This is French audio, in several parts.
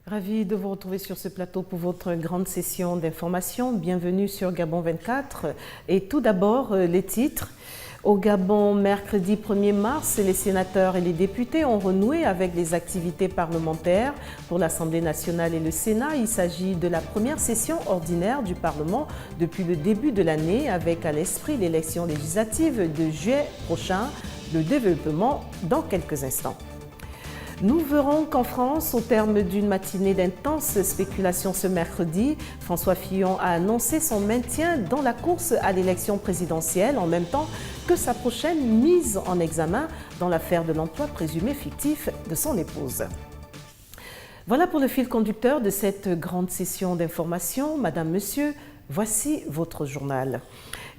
Ravi de vous retrouver sur ce plateau pour votre grande session d'information. Bienvenue sur Gabon 24. Et tout d'abord, les titres. Au Gabon, mercredi 1er mars, les sénateurs et les députés ont renoué avec les activités parlementaires pour l'Assemblée nationale et le Sénat. Il s'agit de la première session ordinaire du Parlement depuis le début de l'année, avec à l'esprit l'élection législative de juillet prochain, le développement dans quelques instants. Nous verrons qu'en France, au terme d'une matinée d'intenses spéculations ce mercredi, François Fillon a annoncé son maintien dans la course à l'élection présidentielle en même temps que sa prochaine mise en examen dans l'affaire de l'emploi présumé fictif de son épouse. Voilà pour le fil conducteur de cette grande session d'information. Madame, Monsieur, voici votre journal.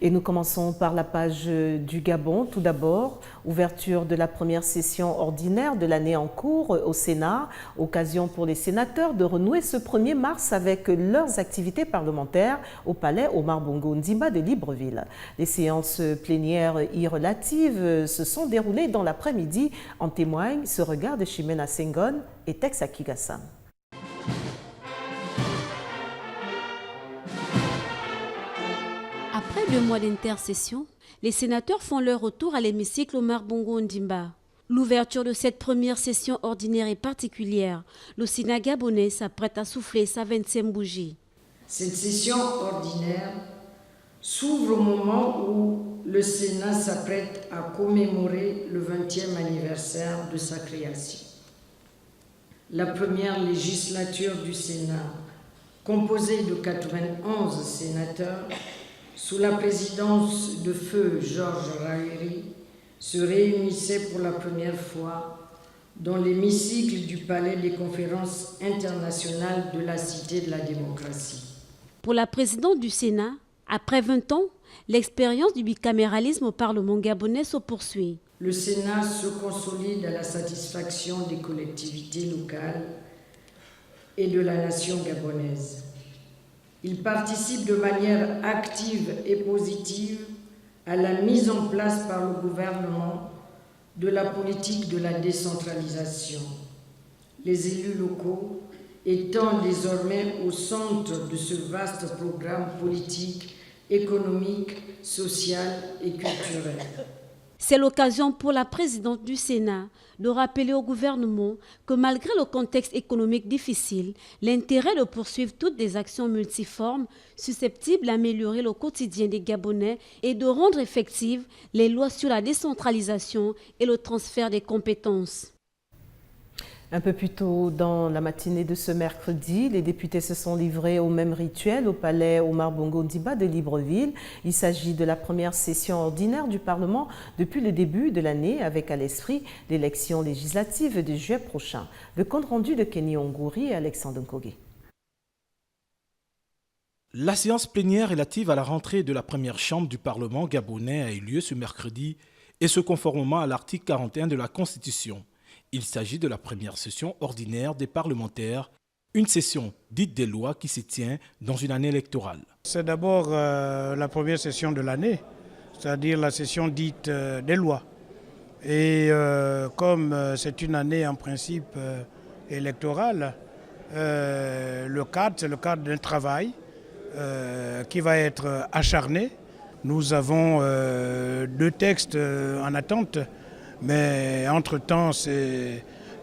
Et nous commençons par la page du Gabon. Tout d'abord, ouverture de la première session ordinaire de l'année en cours au Sénat. Occasion pour les sénateurs de renouer ce 1er mars avec leurs activités parlementaires au palais Omar Bongo Ondimba de Libreville. Les séances plénières y relatives se sont déroulées dans l'après-midi. En témoigne ce regard de Chimène Senghor et Tex Akigassam. Après 2 mois d'intercession, les sénateurs font leur retour à l'hémicycle Omar Bongo Ondimba. L'ouverture de cette première session ordinaire est particulière. Le Sénat gabonais s'apprête à souffler sa 20e bougie. Cette session ordinaire s'ouvre au moment où le Sénat s'apprête à commémorer le 20e anniversaire de sa création. La première législature du Sénat, composée de 91 sénateurs, sous la présidence de feu Georges Rahiri, se réunissait pour la première fois dans l'hémicycle du Palais des conférences internationales de la Cité de la démocratie. Pour la présidente du Sénat, après 20 ans, l'expérience du bicaméralisme au Parlement gabonais se poursuit. Le Sénat se consolide à la satisfaction des collectivités locales et de la nation gabonaise. Il participe de manière active et positive à la mise en place par le gouvernement de la politique de la décentralisation, les élus locaux étant désormais au centre de ce vaste programme politique, économique, social et culturel. C'est l'occasion pour la présidente du Sénat de rappeler au gouvernement que malgré le contexte économique difficile, l'intérêt de poursuivre toutes des actions multiformes susceptibles d'améliorer le quotidien des Gabonais et de rendre effectives les lois sur la décentralisation et le transfert des compétences. Un peu plus tôt dans la matinée de ce mercredi, les députés se sont livrés au même rituel au palais Omar Bongo Ondimba de Libreville. Il s'agit de la première session ordinaire du Parlement depuis le début de l'année avec à l'esprit l'élection législative de juillet prochain. Le compte rendu de Kenny Ongouri et Alexandre Nkogé. La séance plénière relative à la rentrée de la première chambre du Parlement gabonais a eu lieu ce mercredi et ce conformément à l'article 41 de la Constitution. Il s'agit de la première session ordinaire des parlementaires, une session dite des lois qui se tient dans une année électorale. C'est d'abord la première session de l'année, c'est-à-dire la session dite des lois. Et comme c'est une année en principe électorale, le cadre, c'est le cadre d'un travail qui va être acharné. Nous avons 2 textes en attente. Mais entre-temps,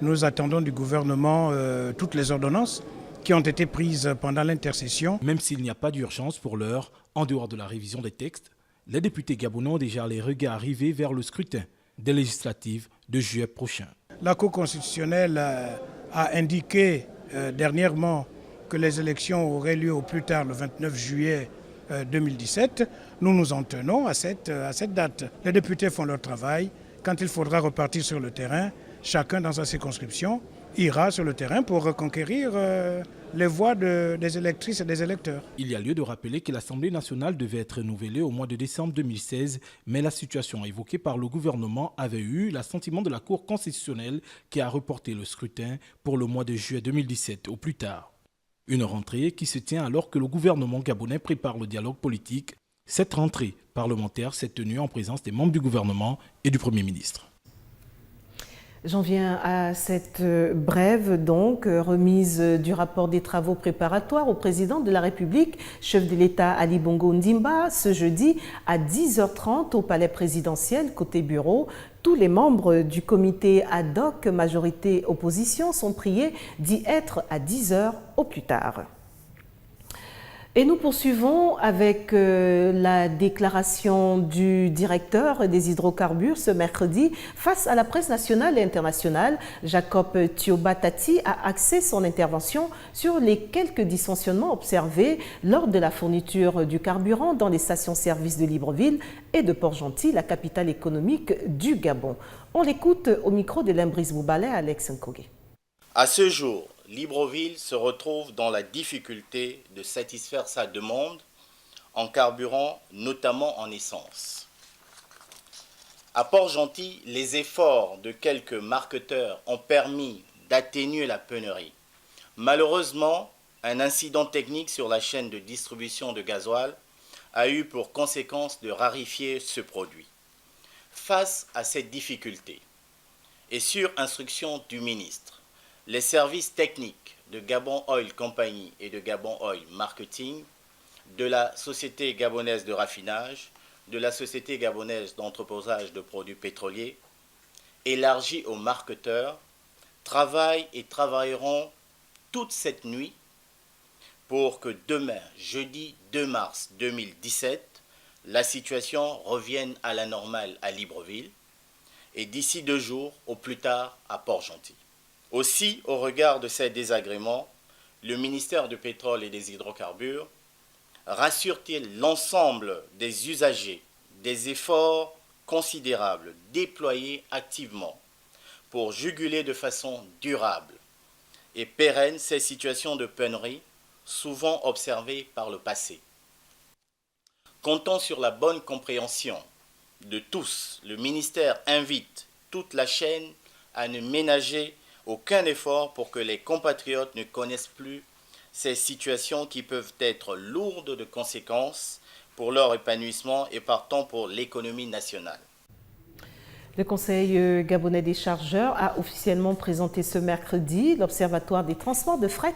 nous attendons du gouvernement toutes les ordonnances qui ont été prises pendant l'intercession. Même s'il n'y a pas d'urgence pour l'heure, en dehors de la révision des textes, les députés gabonais ont déjà les regards arrivés vers le scrutin des législatives de juillet prochain. La Cour constitutionnelle a indiqué dernièrement que les élections auraient lieu au plus tard le 29 juillet 2017. Nous nous en tenons à cette date. Les députés font leur travail. Quand il faudra repartir sur le terrain, chacun dans sa circonscription ira sur le terrain pour reconquérir les voix des électrices et des électeurs. Il y a lieu de rappeler que l'Assemblée nationale devait être renouvelée au mois de décembre 2016, mais la situation évoquée par le gouvernement avait eu l'assentiment de la Cour constitutionnelle qui a reporté le scrutin pour le mois de juillet 2017 au plus tard. Une rentrée qui se tient alors que le gouvernement gabonais prépare le dialogue politique. Cette rentrée parlementaire s'est tenue en présence des membres du gouvernement et du Premier ministre. J'en viens à cette brève remise du rapport des travaux préparatoires au président de la République, chef de l'État Ali Bongo Ondimba, ce jeudi à 10h30 au palais présidentiel côté bureau. Tous les membres du comité ad hoc majorité-opposition sont priés d'y être à 10h au plus tard. Et nous poursuivons avec la déclaration du directeur des hydrocarbures ce mercredi face à la presse nationale et internationale. Jacob Thiobatati a axé son intervention sur les quelques dysfonctionnements observés lors de la fourniture du carburant dans les stations-service de Libreville et de Port-Gentil, la capitale économique du Gabon. On l'écoute au micro de Limbris Boubalé, Alex Nkogé. À ce jour, Libreville se retrouve dans la difficulté de satisfaire sa demande en carburant, notamment en essence. À Port-Gentil, les efforts de quelques marketeurs ont permis d'atténuer la pénurie. Malheureusement, un incident technique sur la chaîne de distribution de gasoil a eu pour conséquence de raréfier ce produit. Face à cette difficulté, et sur instruction du ministre, les services techniques de Gabon Oil Company et de Gabon Oil Marketing, de la Société gabonaise de raffinage, de la Société gabonaise d'entreposage de produits pétroliers, élargie aux marketeurs, travaillent et travailleront toute cette nuit pour que demain, jeudi 2 mars 2017, la situation revienne à la normale à Libreville et d'ici 2 jours, au plus tard, à Port-Gentil. Aussi, au regard de ces désagréments, le ministère du Pétrole et des Hydrocarbures rassure-t-il l'ensemble des usagers des efforts considérables déployés activement pour juguler de façon durable et pérenne ces situations de pénurie souvent observées par le passé. Comptant sur la bonne compréhension de tous, le ministère invite toute la chaîne à ne ménager aucun effort pour que les compatriotes ne connaissent plus ces situations qui peuvent être lourdes de conséquences pour leur épanouissement et partant pour l'économie nationale. Le Conseil gabonais des chargeurs a officiellement présenté ce mercredi l'Observatoire des transports de fret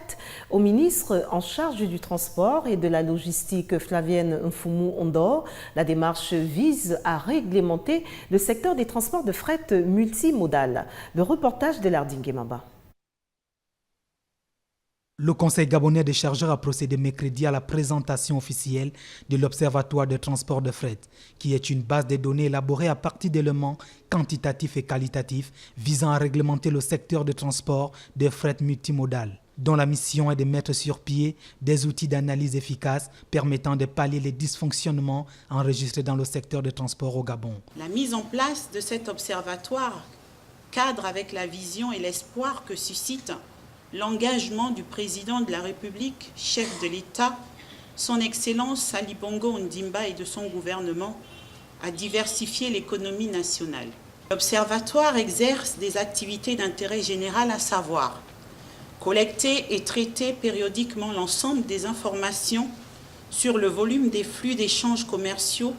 au ministre en charge du transport et de la logistique Flavienne Mfumu Ondor. La démarche vise à réglementer le secteur des transports de fret multimodal. Le reportage de Lardingue Mamba. Le Conseil gabonais des chargeurs a procédé mercredi à la présentation officielle de l'Observatoire de transport de fret, qui est une base de données élaborée à partir d'éléments quantitatifs et qualitatifs visant à réglementer le secteur de transport de fret multimodal, dont la mission est de mettre sur pied des outils d'analyse efficaces permettant de pallier les dysfonctionnements enregistrés dans le secteur de transport au Gabon. La mise en place de cet observatoire cadre avec la vision et l'espoir que suscite l'engagement du président de la République, chef de l'État, son Excellence Ali Bongo Ondimba et de son gouvernement, à diversifier l'économie nationale. L'Observatoire exerce des activités d'intérêt général, à savoir collecter et traiter périodiquement l'ensemble des informations sur le volume des flux d'échanges commerciaux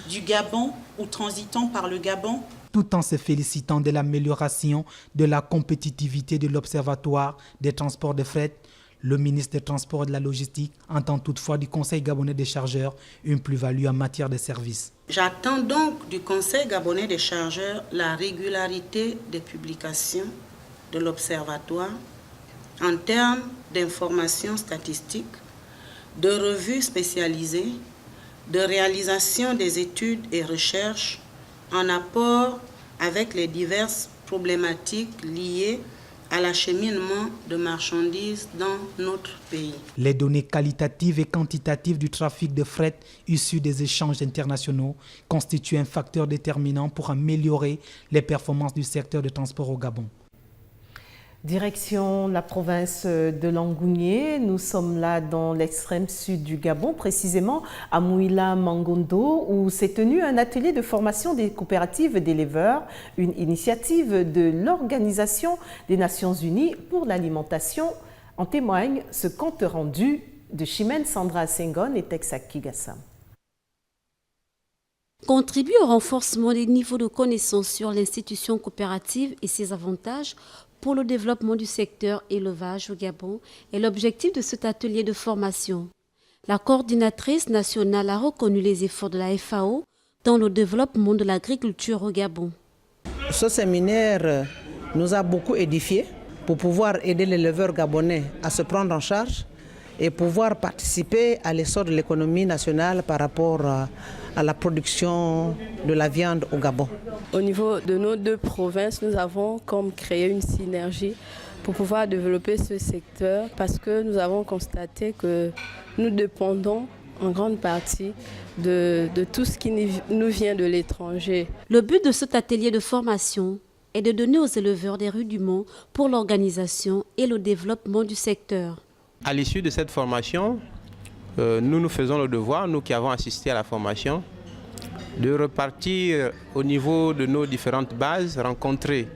du Gabon ou transitant par le Gabon, tout en se félicitant de l'amélioration de la compétitivité de l'Observatoire des transports de fret. Le ministre des Transports et de la Logistique entend toutefois du Conseil gabonais des chargeurs une plus-value en matière de services. J'attends donc du Conseil gabonais des chargeurs la régularité des publications de l'Observatoire en termes d'informations statistiques, de revues spécialisées, de réalisation des études et recherches en apport avec les diverses problématiques liées à l'acheminement de marchandises dans notre pays. Les données qualitatives et quantitatives du trafic de fret issues des échanges internationaux constituent un facteur déterminant pour améliorer les performances du secteur de transport au Gabon. Direction la province de Langounié, nous sommes là dans l'extrême sud du Gabon, précisément à Mouila Mangondo, où s'est tenu un atelier de formation des coopératives d'éleveurs, une initiative de l'Organisation des Nations Unies pour l'alimentation. En témoigne ce compte rendu de Chimène Sandra Senghon et Texak Kigassam. contribue au renforcement des niveaux de connaissances sur l'institution coopérative et ses avantages pour le développement du secteur élevage au Gabon est l'objectif de cet atelier de formation. La coordinatrice nationale a reconnu les efforts de la FAO dans le développement de l'agriculture au Gabon. Ce séminaire nous a beaucoup édifiés pour pouvoir aider l'éleveur gabonais à se prendre en charge et pouvoir participer à l'essor de l'économie nationale par rapport à la production de la viande au Gabon. Au niveau de nos deux provinces, nous avons comme créé une synergie pour pouvoir développer ce secteur parce que nous avons constaté que nous dépendons en grande partie de tout ce qui nous vient de l'étranger. Le but de cet atelier de formation est de donner aux éleveurs des rudiments pour l'organisation et le développement du secteur. À l'issue de cette formation, nous faisons le devoir, nous qui avons assisté à la formation, de repartir au niveau de nos différentes bases, rencontrer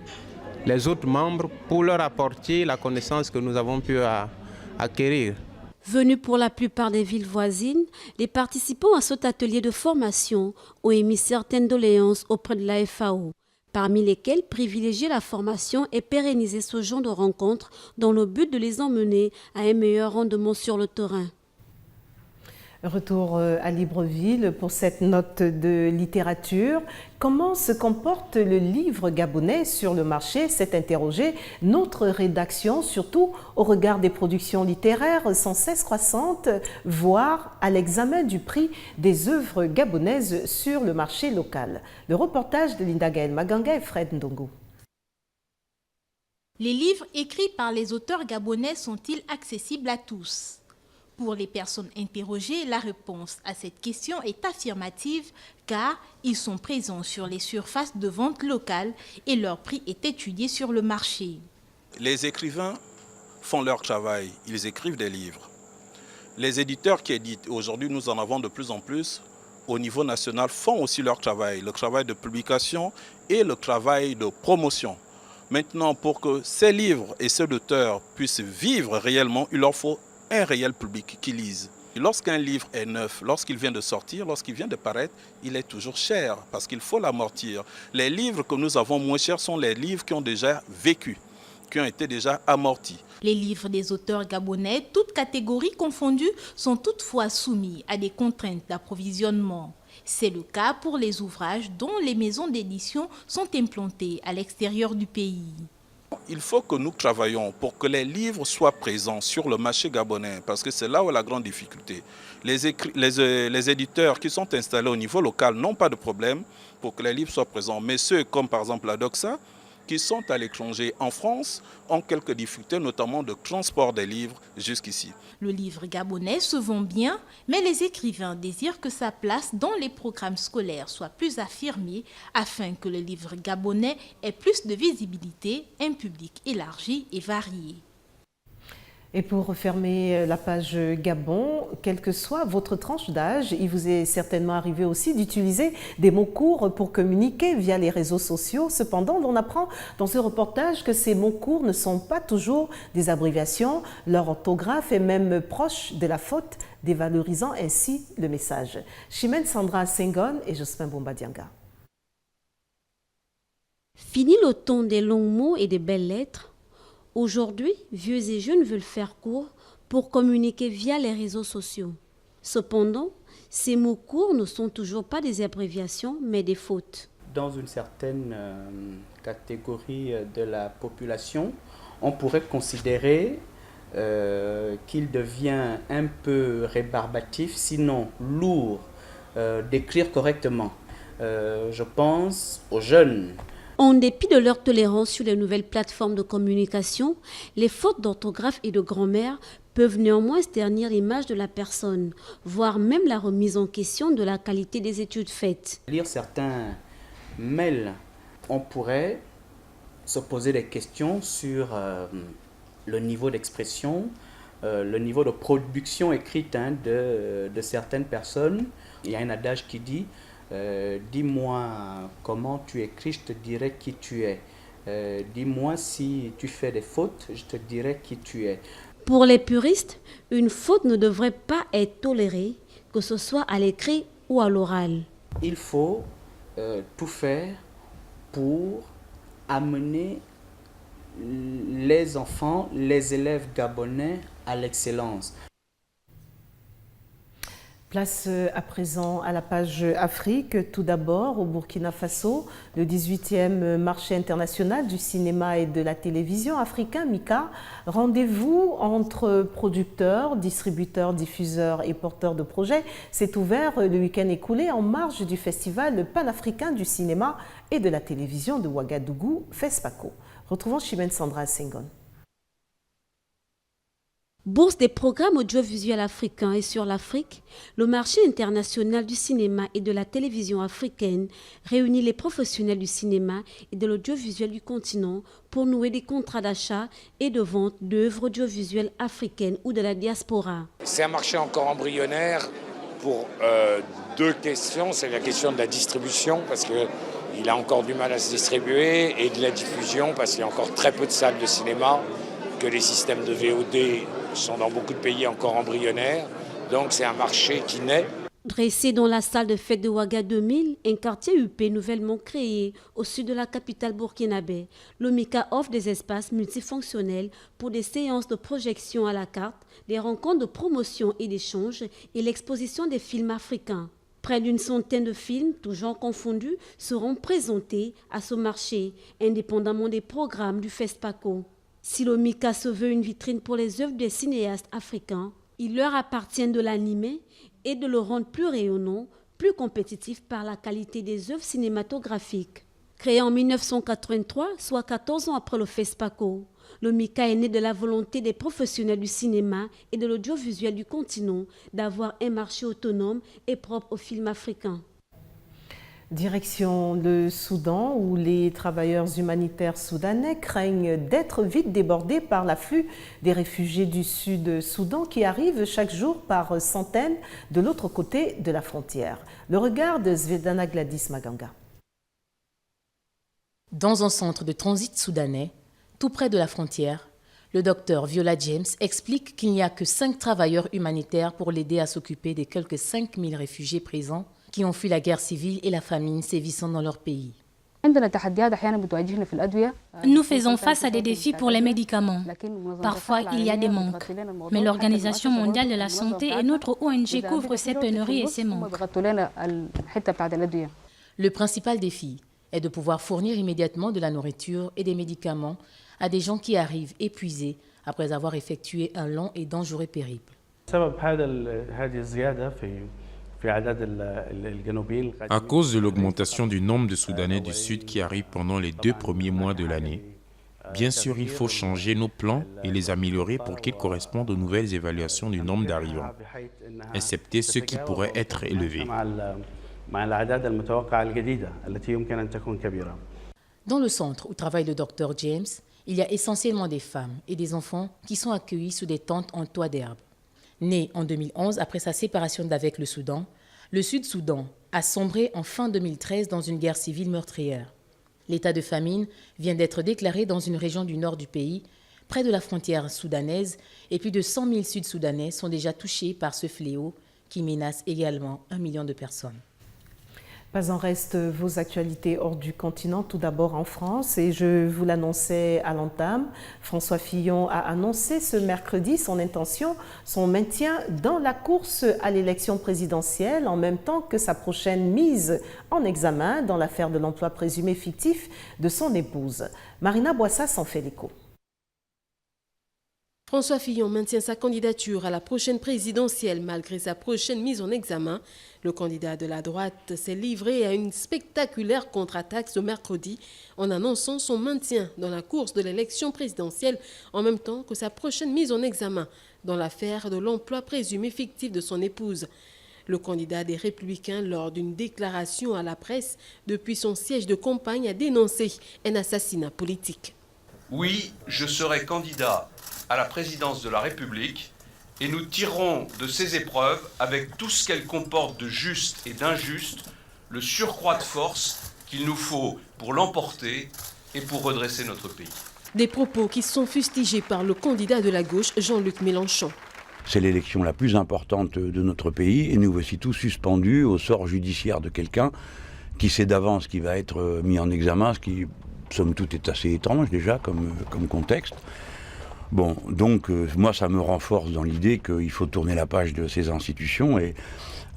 les autres membres pour leur apporter la connaissance que nous avons pu acquérir. Venus pour la plupart des villes voisines, les participants à cet atelier de formation ont émis certaines doléances auprès de la FAO, parmi lesquelles privilégier la formation et pérenniser ce genre de rencontres dans le but de les emmener à un meilleur rendement sur le terrain. Retour à Libreville pour cette note de littérature. Comment se comporte le livre gabonais sur le marché? S'est interrogé notre rédaction, surtout au regard des productions littéraires sans cesse croissantes, voire à l'examen du prix des œuvres gabonaises sur le marché local. Le reportage de Linda Gaël Maganga et Fred Ndongo. Les livres écrits par les auteurs gabonais sont-ils accessibles à tous? Pour les personnes interrogées, la réponse à cette question est affirmative car ils sont présents sur les surfaces de vente locales et leur prix est étudié sur le marché. Les écrivains font leur travail, ils écrivent des livres. Les éditeurs qui éditent, aujourd'hui nous en avons de plus en plus, au niveau national, font aussi leur travail, le travail de publication et le travail de promotion. Maintenant, pour que ces livres et ces auteurs puissent vivre réellement, il leur faut un réel public qui lise. Lorsqu'un livre est neuf, lorsqu'il vient de sortir, lorsqu'il vient de paraître, il est toujours cher parce qu'il faut l'amortir. Les livres que nous avons moins chers sont les livres qui ont déjà vécu, qui ont été déjà amortis. Les livres des auteurs gabonais, toutes catégories confondues, sont toutefois soumis à des contraintes d'approvisionnement. C'est le cas pour les ouvrages dont les maisons d'édition sont implantées à l'extérieur du pays. Il faut que nous travaillions pour que les livres soient présents sur le marché gabonais, parce que c'est là où est la grande difficulté. Les éditeurs qui sont installés au niveau local n'ont pas de problème pour que les livres soient présents, mais ceux comme par exemple la Doxa, qui sont à l'étranger en France, ont quelques difficultés, notamment de transport des livres jusqu'ici. Le livre gabonais se vend bien, mais les écrivains désirent que sa place dans les programmes scolaires soit plus affirmée afin que le livre gabonais ait plus de visibilité, un public élargi et varié. Et pour refermer la page Gabon, quelle que soit votre tranche d'âge, il vous est certainement arrivé aussi d'utiliser des mots courts pour communiquer via les réseaux sociaux. Cependant, on apprend dans ce reportage que ces mots courts ne sont pas toujours des abréviations. Leur orthographe est même proche de la faute, dévalorisant ainsi le message. Chimène Sandra Senghon et Jospin Bombadianga. Fini le ton des longs mots et des belles lettres. Aujourd'hui, vieux et jeunes veulent faire court pour communiquer via les réseaux sociaux. Cependant, ces mots courts ne sont toujours pas des abréviations, mais des fautes. Dans une certaine catégorie de la population, on pourrait considérer qu'il devient un peu rébarbatif, sinon lourd, d'écrire correctement. Je pense aux jeunes. En dépit de leur tolérance sur les nouvelles plateformes de communication, les fautes d'orthographe et de grammaire peuvent néanmoins ternir l'image de la personne, voire même la remise en question de la qualité des études faites. Lire certains mails, on pourrait se poser des questions sur le niveau d'expression, le niveau de production écrite de certaines personnes. Il y a un adage qui dit dis-moi comment tu écris, je te dirai qui tu es. Dis-moi si tu fais des fautes, je te dirai qui tu es. Pour les puristes, une faute ne devrait pas être tolérée, que ce soit à l'écrit ou à l'oral. il faut tout faire pour amener les enfants, les élèves gabonais à l'excellence. Place à présent à la page Afrique. Tout d'abord, au Burkina Faso, le 18e marché international du cinéma et de la télévision africain, MICA. Rendez-vous entre producteurs, distributeurs, diffuseurs et porteurs de projets s'est ouvert le week-end écoulé en marge du festival panafricain du cinéma et de la télévision de Ouagadougou, FESPACO. Retrouvons Chimène Sandra Senghon. Bourse des programmes audiovisuels africains et sur l'Afrique, le marché international du cinéma et de la télévision africaine réunit les professionnels du cinéma et de l'audiovisuel du continent pour nouer des contrats d'achat et de vente d'œuvres audiovisuelles africaines ou de la diaspora. C'est un marché encore embryonnaire pour deux questions. C'est la question de la distribution parce qu'il a encore du mal à se distribuer et de la diffusion parce qu'il y a encore très peu de salles de cinéma, que les systèmes de VOD sont dans beaucoup de pays encore embryonnaires. Donc c'est un marché qui naît. Dressé dans la salle de fête de Ouaga 2000, un quartier UP nouvellement créé au sud de la capitale burkinabé, le MICA offre des espaces multifonctionnels pour des séances de projection à la carte, des rencontres de promotion et d'échange et l'exposition des films africains. Près d'une centaine de films, tous genres confondus, seront présentés à ce marché, indépendamment des programmes du FESPACO. Si le MICA se veut une vitrine pour les œuvres des cinéastes africains, il leur appartient de l'animer et de le rendre plus rayonnant, plus compétitif par la qualité des œuvres cinématographiques. Créé en 1983, soit 14 ans après le FESPACO, le MICA est né de la volonté des professionnels du cinéma et de l'audiovisuel du continent d'avoir un marché autonome et propre aux films africains. Direction le Soudan, où les travailleurs humanitaires soudanais craignent d'être vite débordés par l'afflux des réfugiés du Sud-Soudan qui arrivent chaque jour par centaines de l'autre côté de la frontière. Le regard de Zvedana Gladys Maganga. Dans un centre de transit soudanais, tout près de la frontière, le docteur Viola James explique qu'il n'y a que 5 travailleurs humanitaires pour l'aider à s'occuper des quelques 5000 réfugiés présents qui ont fui la guerre civile et la famine sévissant dans leur pays. Nous faisons face à des défis pour les médicaments. Parfois, il y a des manques. Mais l'Organisation mondiale de la santé et notre ONG couvrent ces pénuries et ces manques. Le principal défi est de pouvoir fournir immédiatement de la nourriture et des médicaments à des gens qui arrivent épuisés après avoir effectué un long et dangereux périple. À cause de l'augmentation du nombre de Soudanais du Sud qui arrivent pendant les 2 premiers mois de l'année, bien sûr, il faut changer nos plans et les améliorer pour qu'ils correspondent aux nouvelles évaluations du nombre d'arrivants, excepté ceux qui pourraient être élevés. Dans le centre où travaille le docteur James, il y a essentiellement des femmes et des enfants qui sont accueillis sous des tentes en toit d'herbe. Né en 2011 après sa séparation d'avec le Soudan, le Sud-Soudan a sombré en fin 2013 dans une guerre civile meurtrière. L'état de famine vient d'être déclaré dans une région du nord du pays, près de la frontière soudanaise, et plus de 100 000 Sud-Soudanais sont déjà touchés par ce fléau qui menace également 1 million de personnes. Pas en reste vos actualités hors du continent, tout d'abord en France, et je vous l'annonçais à l'entame. François Fillon a annoncé ce mercredi son intention, son maintien dans la course à l'élection présidentielle, en même temps que sa prochaine mise en examen dans l'affaire de l'emploi présumé fictif de son épouse. Marina Boissa s'en fait l'écho. François Fillon maintient sa candidature à la prochaine présidentielle malgré sa prochaine mise en examen. Le candidat de la droite s'est livré à une spectaculaire contre-attaque ce mercredi en annonçant son maintien dans la course de l'élection présidentielle en même temps que sa prochaine mise en examen dans l'affaire de l'emploi présumé fictif de son épouse. Le candidat des Républicains, lors d'une déclaration à la presse depuis son siège de campagne, a dénoncé un assassinat politique. Oui, je serai candidat à la présidence de la République et nous tirerons de ces épreuves, avec tout ce qu'elles comportent de juste et d'injuste, le surcroît de force qu'il nous faut pour l'emporter et pour redresser notre pays. Des propos qui sont fustigés par le candidat de la gauche, Jean-Luc Mélenchon. C'est l'élection la plus importante de notre pays et nous voici tous suspendus au sort judiciaire de quelqu'un qui sait d'avance qui va être mis en examen, ce qui, somme toute, est assez étrange déjà comme contexte. Bon, donc moi ça me renforce dans l'idée qu'il faut tourner la page de ces institutions et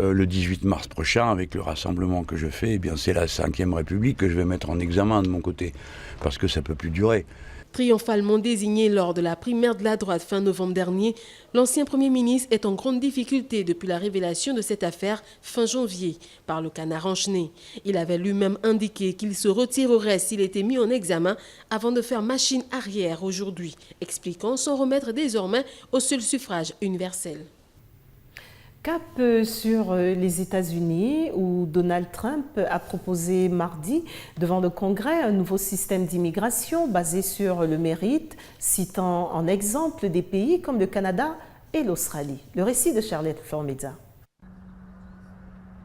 le 18 mars prochain, avec le rassemblement que je fais, eh bien c'est la 5e République que je vais mettre en examen de mon côté, parce que ça ne peut plus durer. Triomphalement désigné lors de la primaire de la droite fin novembre dernier, l'ancien Premier ministre est en grande difficulté depuis la révélation de cette affaire fin janvier par le Canard enchaîné. Il avait lui-même indiqué qu'il se retirerait s'il était mis en examen avant de faire machine arrière aujourd'hui, expliquant s'en remettre désormais au seul suffrage universel. Cap sur les États-Unis où Donald Trump a proposé mardi devant le Congrès un nouveau système d'immigration basé sur le mérite, citant en exemple des pays comme le Canada et l'Australie. Le récit de Charlotte Formeza.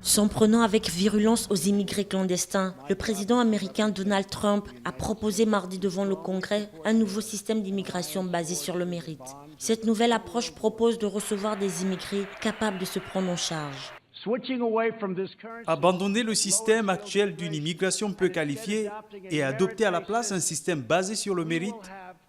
S'en prenant avec virulence aux immigrés clandestins, le président américain Donald Trump a proposé mardi devant le Congrès un nouveau système d'immigration basé sur le mérite. Cette nouvelle approche propose de recevoir des immigrés capables de se prendre en charge. Abandonner le système actuel d'une immigration peu qualifiée et adopter à la place un système basé sur le mérite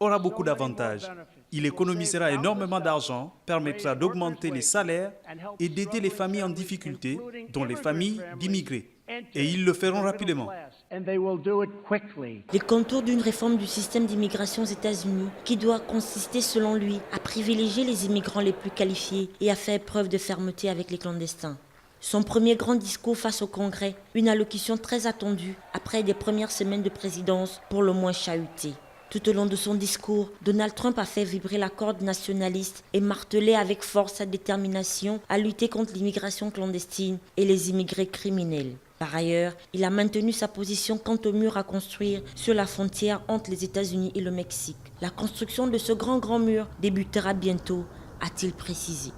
aura beaucoup d'avantages. Il économisera énormément d'argent, permettra d'augmenter les salaires et d'aider les familles en difficulté, dont les familles d'immigrés. Et ils le feront rapidement. Les contours d'une réforme du système d'immigration aux États-Unis qui doit consister, selon lui, à privilégier les immigrants les plus qualifiés et à faire preuve de fermeté avec les clandestins. Son premier grand discours face au Congrès, une allocution très attendue après des premières semaines de présidence pour le moins chahutées. Tout au long de son discours, Donald Trump a fait vibrer la corde nationaliste et martelé avec force sa détermination à lutter contre l'immigration clandestine et les immigrés criminels. Par ailleurs, il a maintenu sa position quant au mur à construire sur la frontière entre les États-Unis et le Mexique. La construction de ce grand mur débutera bientôt, a-t-il précisé.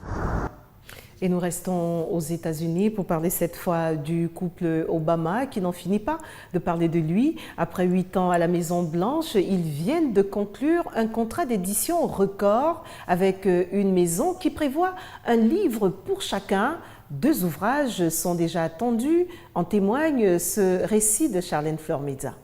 Et nous restons aux États-Unis pour parler cette fois du couple Obama qui n'en finit pas de parler de lui. Après 8 ans à la Maison-Blanche, ils viennent de conclure un contrat d'édition record avec une maison qui prévoit un livre pour chacun. 2 ouvrages sont déjà attendus. En témoigne ce récit de Charlène Fleur-Média.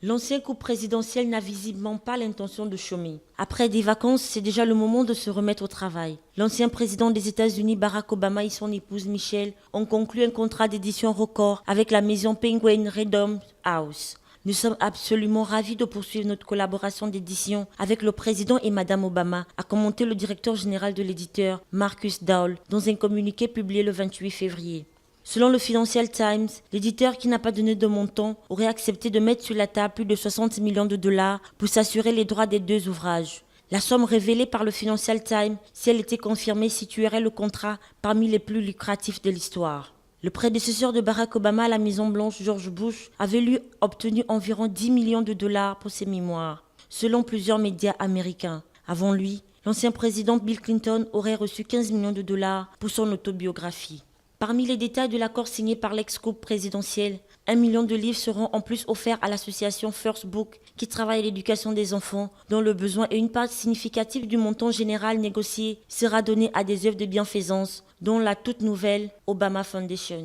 L'ancien couple présidentiel n'a visiblement pas l'intention de chômer. Après des vacances, c'est déjà le moment de se remettre au travail. L'ancien président des États-Unis, Barack Obama, et son épouse Michelle ont conclu un contrat d'édition record avec la maison Penguin Random House. Nous sommes absolument ravis de poursuivre notre collaboration d'édition avec le président et Madame Obama, a commenté le directeur général de l'éditeur, Marcus Dowell, dans un communiqué publié le 28 février. Selon le Financial Times, l'éditeur qui n'a pas donné de montant aurait accepté de mettre sur la table plus de 60 millions de dollars pour s'assurer les droits des 2 ouvrages. La somme révélée par le Financial Times, si elle était confirmée, situerait le contrat parmi les plus lucratifs de l'histoire. Le prédécesseur de Barack Obama à la Maison-Blanche, George Bush, avait lui obtenu environ 10 millions de dollars pour ses mémoires, selon plusieurs médias américains. Avant lui, l'ancien président Bill Clinton aurait reçu 15 millions de dollars pour son autobiographie. Parmi les détails de l'accord signé par l'ex-couple présidentiel, 1 million de livres seront en plus offerts à l'association First Book qui travaille à l'éducation des enfants, dont le besoin et une part significative du montant général négocié sera donnée à des œuvres de bienfaisance, dont la toute nouvelle Obama Foundation.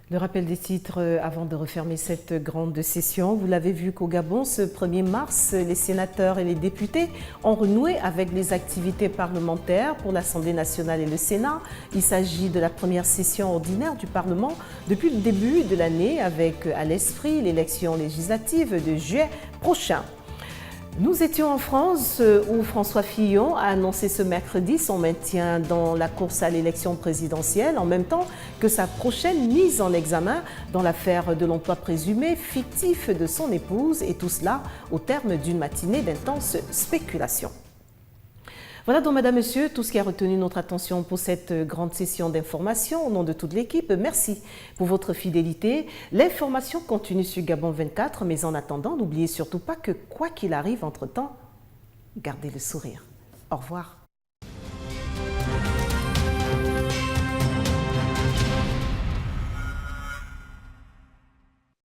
Le rappel des titres avant de refermer cette grande session. Vous l'avez vu qu'au Gabon, ce 1er mars, les sénateurs et les députés ont renoué avec les activités parlementaires pour l'Assemblée nationale et le Sénat. Il s'agit de la première session ordinaire du Parlement depuis le début de l'année avec à l'esprit l'élection législative de juillet prochain. Nous étions en France où François Fillon a annoncé ce mercredi son maintien dans la course à l'élection présidentielle en même temps que sa prochaine mise en examen dans l'affaire de l'emploi présumé fictif de son épouse et tout cela au terme d'une matinée d'intenses spéculations. Voilà donc, Madame, Monsieur, tout ce qui a retenu notre attention pour cette grande session d'information. Au nom de toute l'équipe, merci pour votre fidélité. L'information continue sur Gabon 24, mais en attendant, n'oubliez surtout pas que quoi qu'il arrive entre-temps, gardez le sourire. Au revoir.